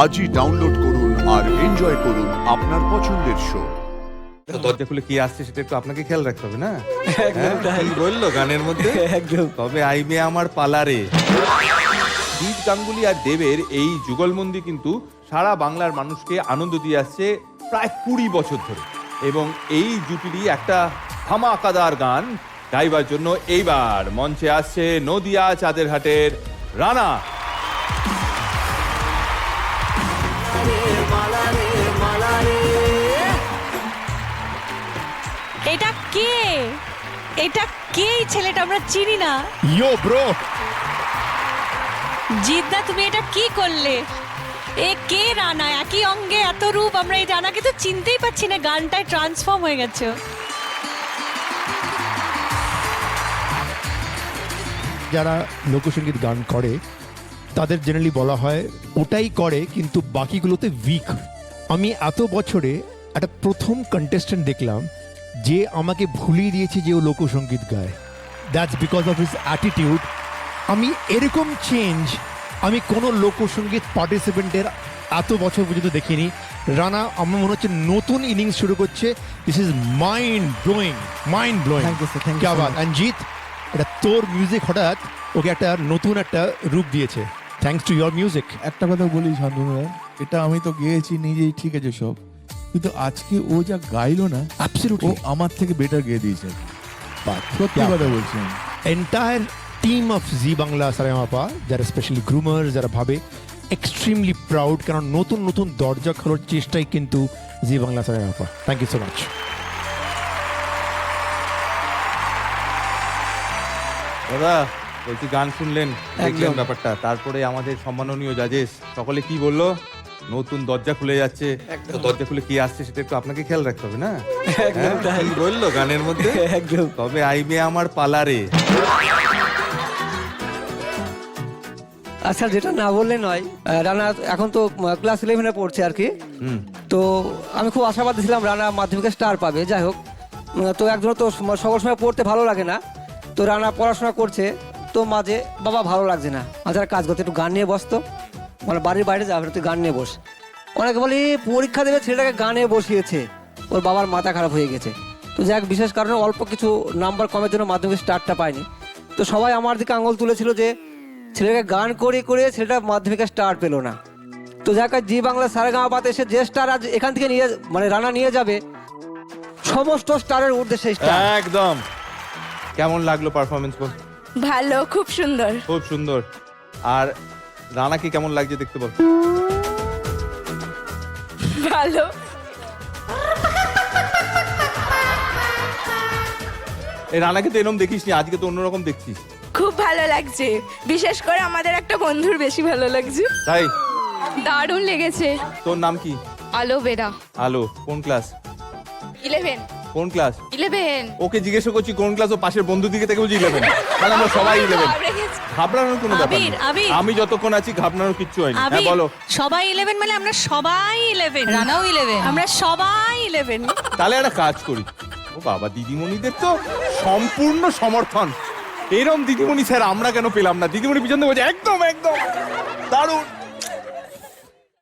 আজই ডাউনলোড করুন আর এনজয় করুন আপনার পছন্দের শো। দরজা খুলে কি আসছে সেটা একটু আপনাকে খেয়াল রাখতে হবে না? একদম তাই। কি বললো গানের মধ্যে? একদম। তবে আইবে আমার পালারে। জিৎ গাঙ্গুলি আর দেবের এই যুগলবন্দি কিন্তু সারা বাংলার মানুষকে আনন্দ দিয়ে আসছে প্রায় 20 বছর ধরে, এবং এই জুটিরই একটা ধামাকাদার গান গাইবার জন্য এইবার মঞ্চে আসছে নদিয়া চাঁদেরহাটের রানা। এটা কে? এটা কে? এই ছেলেটা আমরা চিনি না। ইয়ো ব্রো, জিদ্দা তুমি এটা কি করলে? এ কে রানা? একই অঙ্গে এত রূপ, আমরা এই রানাকে তো চিনতেই পারছি না, গানটায় ট্রান্সফর্ম হয়ে গেছে। যারা লোকসঙ্গীত গান করে তাদের জেনারেলি বলা হয় ওটাই করে কিন্তু বাকিগুলোতে উইক। আমি এত বছরে একটা প্রথম কন্টেস্টেন্ট দেখলাম যে আমাকে ভুলিয়ে দিয়েছে যে ও লোকসঙ্গীত গায়। That's because of his attitude. আমি এরকম চেঞ্জ আমি কোনো লোকসঙ্গীত পার্টিসিপেন্টের এত বছর পর্যন্ত দেখিনি। রানা আমার মনে হচ্ছে নতুন ইনিংস শুরু করছে। This is mind blowing, mind blowing. Thank you, sir. Thank you क्या so बात। much. And জিৎ, এটা তোর মিউজিক হঠাৎ ওকে একটা নতুন একটা রূপ দিয়েছে। Thanks to your music. একটা কথা বলি শান্তনুরা, এটা আমি তো গেয়েছি নিজেই, ঠিক আছে সব, কিন্তু আজকে ও যা গাইলো না, ও অ্যাবসলিউটলি আমার থেকে বেটার গেয়ে দিয়েছে। সত্যি কথা বলছি আমি। এন্টায়ার টিম অফ জি বাংলা সারেগামাপা, যারা স্পেশালি গ্রুমার, যারা ভাবে, এক্সট্রিমলি প্রাউড, কারণ নতুন নতুন দরজা খোলার চেষ্টাই কিন্তু Zee Bangla Sa Re Ga Ma Pa. Thank you so much. দাদা বলছি, গান শুনলেন, দেখলেন একদম। ব্যাপারটা, তারপরে আমাদের সম্মাননীয় জাজেস সকলে কি বললো? নতুন দরজা খুলে যাচ্ছে। তো দরজা খুলে কি আসছে সেটা একটু আপনাকে খেয়াল রাখতে হবে না? একদম তাই। কি বললো গানের মধ্যে? একদম। তবে আইবে আমার পালারে। আচ্ছা, যেটা না বললে নয়, রানা এখন তো ক্লাস 11-এ পড়ছে আর কি। তো আমি খুব আশাবাদী ছিলাম রানা মাধ্যমিকে স্টার পাবে। যাই হোক, তো একজন তো সকল সময় পড়তে ভালো লাগে না, তো রানা পড়াশোনা করছে, তো মাঝে বাবা ভালো লাগছে না, আচ্ছা কাজ করতে একটু গান নিয়ে বসতো, মানে বাড়ির বাইরে যাবে, তুই গান নিয়ে বস। অনেকে বলি পরীক্ষা দেবে, ছেলেটাকে গানে বসিয়েছে, ওর বাবার মাথা খারাপ হয়ে গেছে। তো যাক, বিশেষ কারণে অল্প কিছু নাম্বার কমের জন্য মাধ্যমিক স্টারটা পায়নি। তো সবাই আমার দিকে আঙুল তুলেছিল যে ছেলেটাকে গান করে করে ছেলেটা মাধ্যমিকে স্টার পেলো না। তো যাক, জি বাংলা সারেগামাপাতে এসে যে স্টার আজ এখান থেকে নিয়ে, মানে রানা নিয়ে যাবে সমস্ত স্টারের উদ্দেশ্যে স্টার। একদম। কেমন লাগলো পারফরমেন্স? বল। ভালো, খুব সুন্দর। খুব সুন্দর। আর রানাকে কেমন লাগছে দেখতে বল। ভালো। এই রানাকে তো এরকম দেখিস নি, আজকে তো অন্যরকম দেখছিস। খুব ভালো লাগছে, বিশেষ করে আমাদের একটা বন্ধুর বেশি ভালো লাগছে। তাই? দারুণ লেগেছে। তোর নাম কি? আলোভেরা। আলো। কোন ক্লাস? 11। কোন ক্লাস? 11। ওকে জিজ্ঞেস করছি কোন ক্লাস, ও পাশের বন্ধু দিকে থেকে বলছি 11। মানে আমরা সবাই 11। ঘাবড়ানোর কোনো ব্যাপার নেই। আবির। আমি যতক্ষণ আছি ঘাবড়ানোর কিচ্ছু হয়নি। হ্যাঁ আবির, বলো। সবাই 11 মানে আমরা সবাই 11, রানাও 11, আমরা সবাই 11। তাহলে একটা কাজ করি, ও বাবা, দিদিমণিদের তো সম্পূর্ণ সমর্থন। এরম দিদিমণি স্যার আমরা কেন পেলাম না? দিদিমণি পিছন থেকে বলছে একদম একদম দারুণ।